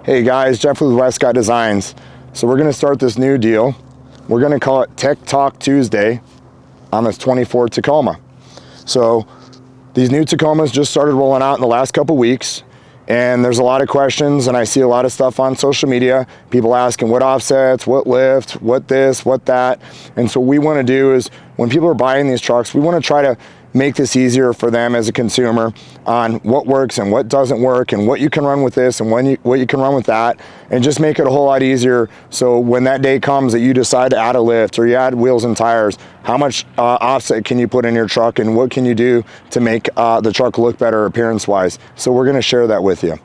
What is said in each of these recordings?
Hey guys, Jeff with Westcott Designs. So we're gonna start this new deal. We're gonna call it Tech Talk Tuesday on this 24 Tacoma. So these new Tacomas just started rolling out in the last couple weeks, and there's a lot of questions, and I see a lot of stuff on social media, people asking what offsets, what lift, what this, what that. And so what we wanna do is when people are buying these trucks, we wanna try to make this easier for them as a consumer on what works and what doesn't work and what you can run with this and what you can run with that, and just make it a whole lot easier. So when that day comes that you decide to add a lift or you add wheels and tires, how much offset can you put in your truck and what can you do to make the truck look better appearance wise? So we're gonna share that with you.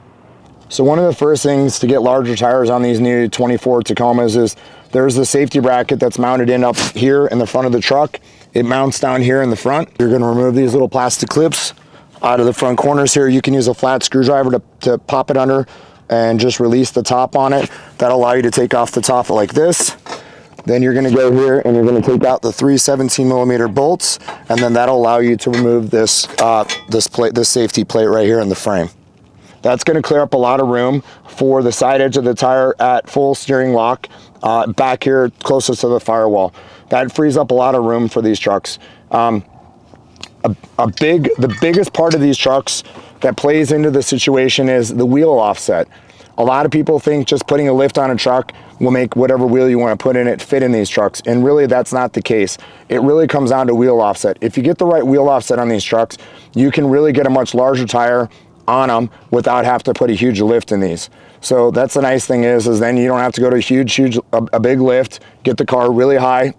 So one of the first things to get larger tires on these new 24 Tacomas is there's the safety bracket that's mounted in up here in the front of the truck. It mounts down here in the front. You're gonna remove these little plastic clips out of the front corners here. You can use a flat screwdriver to pop it under and just release the top on it. That'll allow you to take off the top like this. Then you're gonna go here and you're gonna take out the 3 17mm bolts, and then that'll allow you to remove this safety plate right here in the frame. That's gonna clear up a lot of room for the side edge of the tire at full steering lock, back here closest to the firewall. That frees up a lot of room for these trucks. The biggest part of these trucks that plays into the situation is the wheel offset. A lot of people think just putting a lift on a truck will make whatever wheel you want to put in it fit in these trucks, and really that's not the case. It really comes down to wheel offset. If you get the right wheel offset on these trucks, you can really get a much larger tire on them without having to put a huge lift in these. So that's the nice thing is then you don't have to go to a big lift, get the car really high,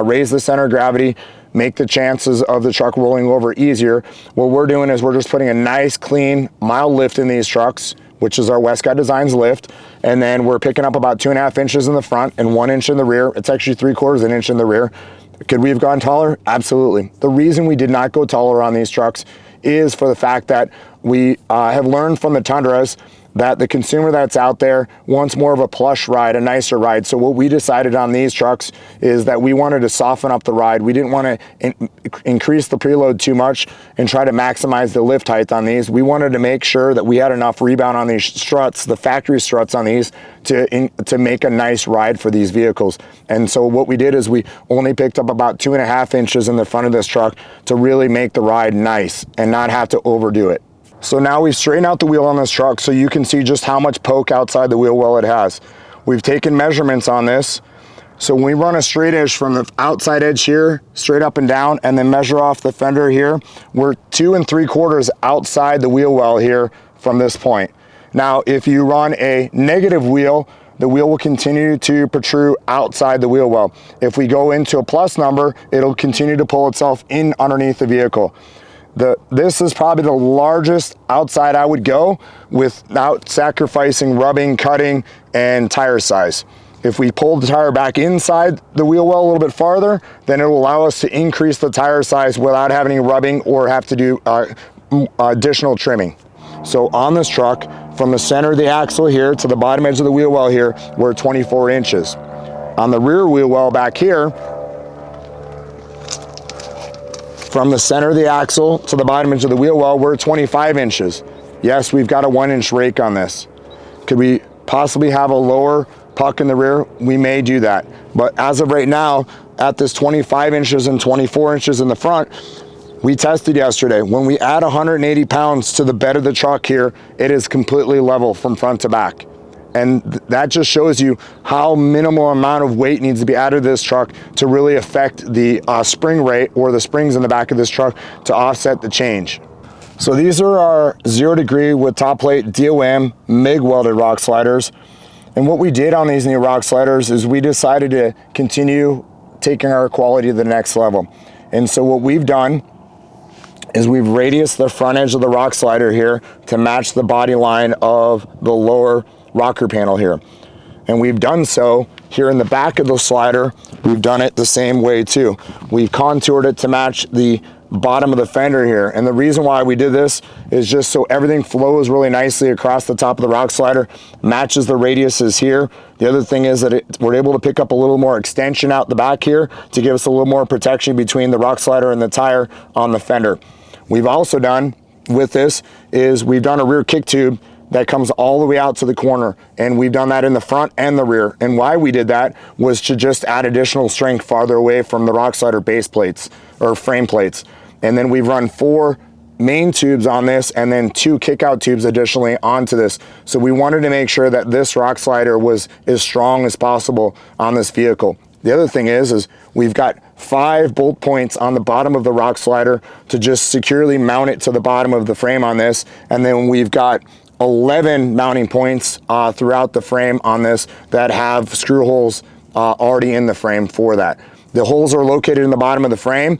raise the center of gravity, make the chances of the truck rolling over easier. What we're doing is we're just putting a nice, clean, mild lift in these trucks, which is our Westcott Designs lift, and then we're picking up about 2.5 inches in the front and 1 inch in the rear. It's actually 3/4 inch in the rear. Could we have gone taller? Absolutely. The reason we did not go taller on these trucks is for the fact that we have learned from the Tundras that the consumer that's out there wants more of a plush ride, a nicer ride. So what we decided on these trucks is that we wanted to soften up the ride. We didn't want to increase the preload too much and try to maximize the lift height on these. We wanted to make sure that we had enough rebound on these struts, the factory struts on these, to make a nice ride for these vehicles. And so what we did is we only picked up about 2.5 inches in the front of this truck to really make the ride nice and not have to overdo it. So now we've straightened out the wheel on this truck so you can see just how much poke outside the wheel well it has. We've taken measurements on this. So when we run a straight edge from the outside edge here, straight up and down, and then measure off the fender here, we're 2 3/4 outside the wheel well here from this point. Now, if you run a negative wheel, the wheel will continue to protrude outside the wheel well. If we go into a plus number, it'll continue to pull itself in underneath the vehicle. This is probably the largest outside I would go without sacrificing rubbing, cutting, and tire size. If we pull the tire back inside the wheel well a little bit farther, then it will allow us to increase the tire size without having any rubbing or have to do additional trimming. So on this truck, from the center of the axle here to the bottom edge of the wheel well here, we're 24 inches. On the rear wheel well back here, from the center of the axle to the bottom edge of the wheel well, we're 25 inches. Yes, we've got a 1 inch rake on this. Could we possibly have a lower puck in the rear? We may do that. But as of right now, at this 25 inches and 24 inches in the front, we tested yesterday. When we add 180 pounds to the bed of the truck here, it is completely level from front to back. And that just shows you how minimal amount of weight needs to be added to this truck to really affect the spring rate or the springs in the back of this truck to offset the change. So these are our 0 degree with top plate DOM MIG welded rock sliders. And what we did on these new rock sliders is we decided to continue taking our quality to the next level. And so what we've done is we've radiused the front edge of the rock slider here to match the body line of the lower rocker panel here. And we've done so here in the back of the slider. We've done it the same way too. We've contoured it to match the bottom of the fender here. And the reason why we did this is just so everything flows really nicely across the top of the rock slider, matches the radiuses here. The other thing is that we're able to pick up a little more extension out the back here to give us a little more protection between the rock slider and the tire on the fender. We've also done with this is we've done a rear kick tube that comes all the way out to the corner. And we've done that in the front and the rear. And why we did that was to just add additional strength farther away from the rock slider base plates or frame plates. And then we've run 4 main tubes on this and then 2 kick-out tubes additionally onto this. So we wanted to make sure that this rock slider was as strong as possible on this vehicle. The other thing is we've got 5 bolt points on the bottom of the rock slider to just securely mount it to the bottom of the frame on this. And then we've got 11 mounting points throughout the frame on this that have screw holes already in the frame for that. The holes are located in the bottom of the frame.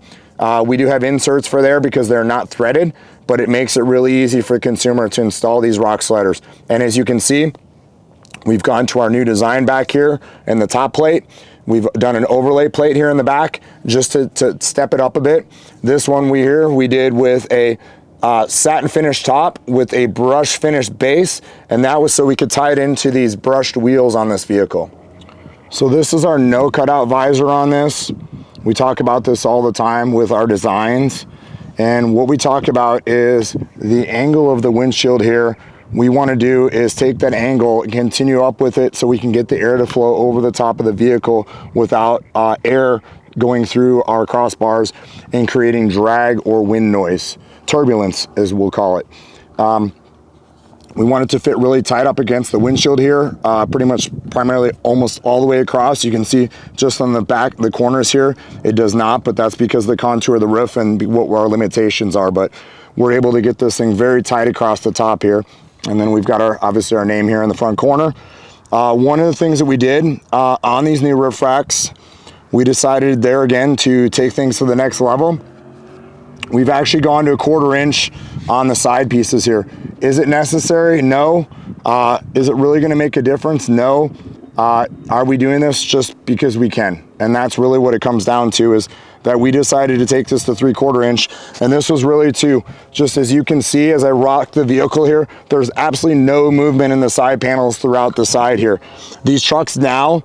We do have inserts for there because they're not threaded, but it makes it really easy for the consumer to install these rock sliders. And as you can see, we've gone to our new design back here in the top plate. We've done an overlay plate here in the back just to step it up a bit. This one we did with a satin finish top with a brush finish base, and that was so we could tie it into these brushed wheels on this vehicle. So this is our no cutout visor on this. We talk about this all the time with our designs, and what we talk about is the angle of the windshield here. We want to do is take that angle and continue up with it so we can get the air to flow over the top of the vehicle without air going through our crossbars and creating drag or wind noise, turbulence as we'll call it. We want it to fit really tight up against the windshield here, pretty much primarily almost all the way across. You can see just on the back, the corners here, it does not, but that's because the contour of the roof and what our limitations are. But we're able to get this thing very tight across the top here. And then we've got obviously our name here in the front corner. One of the things that we did on these new roof racks, we decided there again to take things to the next level. We've actually gone to a 1/4 inch on the side pieces here. Is it necessary? No. Is it really gonna make a difference? No. Are we doing this just because we can? And that's really what it comes down to, is that we decided to take this to 3/4 inch. And this was really to, just as you can see as I rock the vehicle here, there's absolutely no movement in the side panels throughout the side here. These trucks now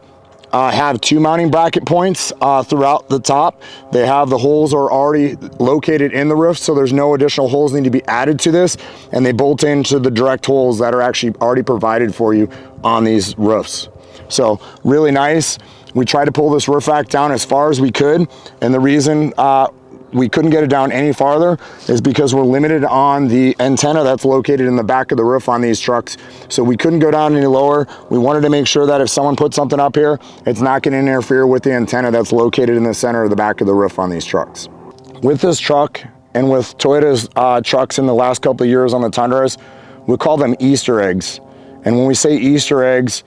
have 2 mounting bracket points throughout the top. They have the holes are already located in the roof, so there's no additional holes need to be added to this, and they bolt into the direct holes that are actually already provided for you on these roofs. So really nice. We tried to pull this roof rack down as far as we could, and the reason we couldn't get it down any farther is because we're limited on the antenna that's located in the back of the roof on these trucks. So we couldn't go down any lower. We wanted to make sure that if someone put something up here, it's not going to interfere with the antenna that's located in the center of the back of the roof on these trucks. With this truck and with Toyota's trucks in the last couple of years on the Tundras, we call them Easter eggs. And when we say Easter eggs,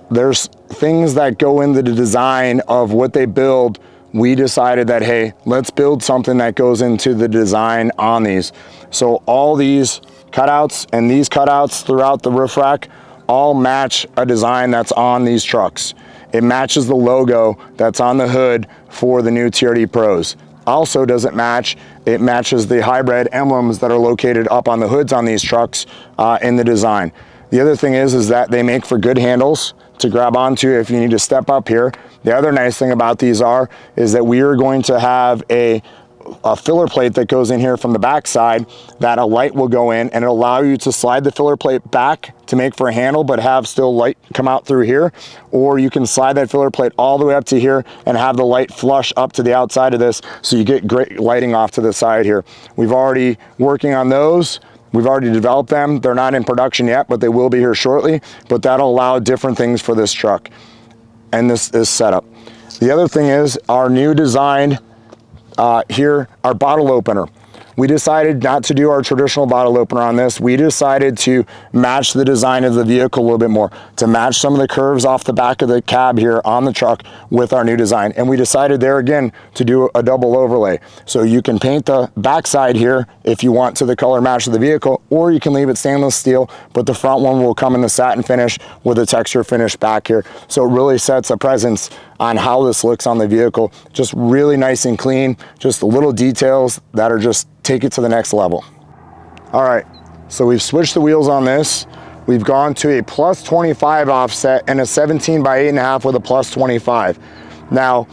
there's things that go into the design of what they build. We decided that, hey, let's build something that goes into the design on these. So all these cutouts and these cutouts throughout the roof rack all match a design that's on these trucks. It matches the logo that's on the hood for the new TRD Pros. Also doesn't match, it matches the hybrid emblems that are located up on the hoods on these trucks in the design. The other thing is that they make for good handles to grab onto if you need to step up here. The other nice thing about these is that we are going to have a filler plate that goes in here from the back side that a light will go in, and it'll allow you to slide the filler plate back to make for a handle but have still light come out through here, or you can slide that filler plate all the way up to here and have the light flush up to the outside of this, so you get great lighting off to the side here. We've already working on those. We've already developed them. They're not in production yet, but they will be here shortly. But that'll allow different things for this truck and this setup. The other thing is our new design here, our bottle opener. We decided not to do our traditional bottle opener on this. We decided to match the design of the vehicle a little bit more, to match some of the curves off the back of the cab here on the truck with our new design. And we decided there again to do a double overlay. So you can paint the backside here if you want to the color match of the vehicle, or you can leave it stainless steel, but the front one will come in the satin finish with a texture finish back here. So it really sets a presence on how this looks on the vehicle. Just really nice and clean, just the little details that are just take it to the next level. All right, so we've switched the wheels on this. We've gone to a plus 25 offset and a 17 by 8.5 with a plus 25. Now,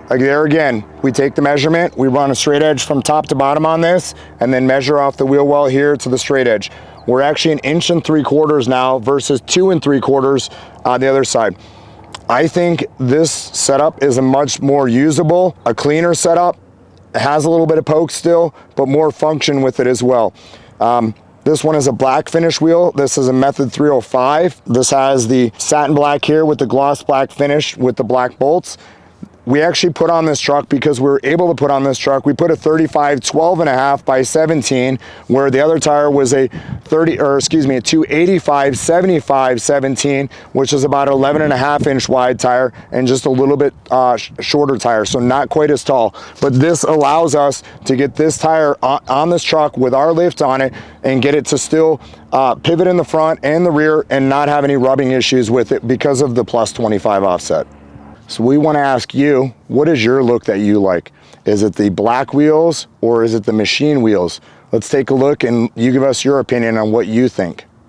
there again, we take the measurement, we run a straight edge from top to bottom on this, and then measure off the wheel well here to the straight edge. We're actually 1 3/4 inches now versus 2 3/4 on the other side. I think this setup is a much more usable, a cleaner setup. It has a little bit of poke still, but more function with it as well. This one is a black finish wheel. This is a Method 305. This has the satin black here with the gloss black finish with the black bolts. We actually put on this truck because we were able to put on this truck. We put a 35 12.5 by 17, where the other tire was a 285 75 17, which is about 11.5-inch wide tire and just a little bit shorter tire, so not quite as tall. But this allows us to get this tire on this truck with our lift on it and get it to still pivot in the front and the rear and not have any rubbing issues with it because of the plus 25 offset. So we want to ask you, what is your look that you like? Is it the black wheels or is it the machine wheels? Let's take a look and you give us your opinion on what you think.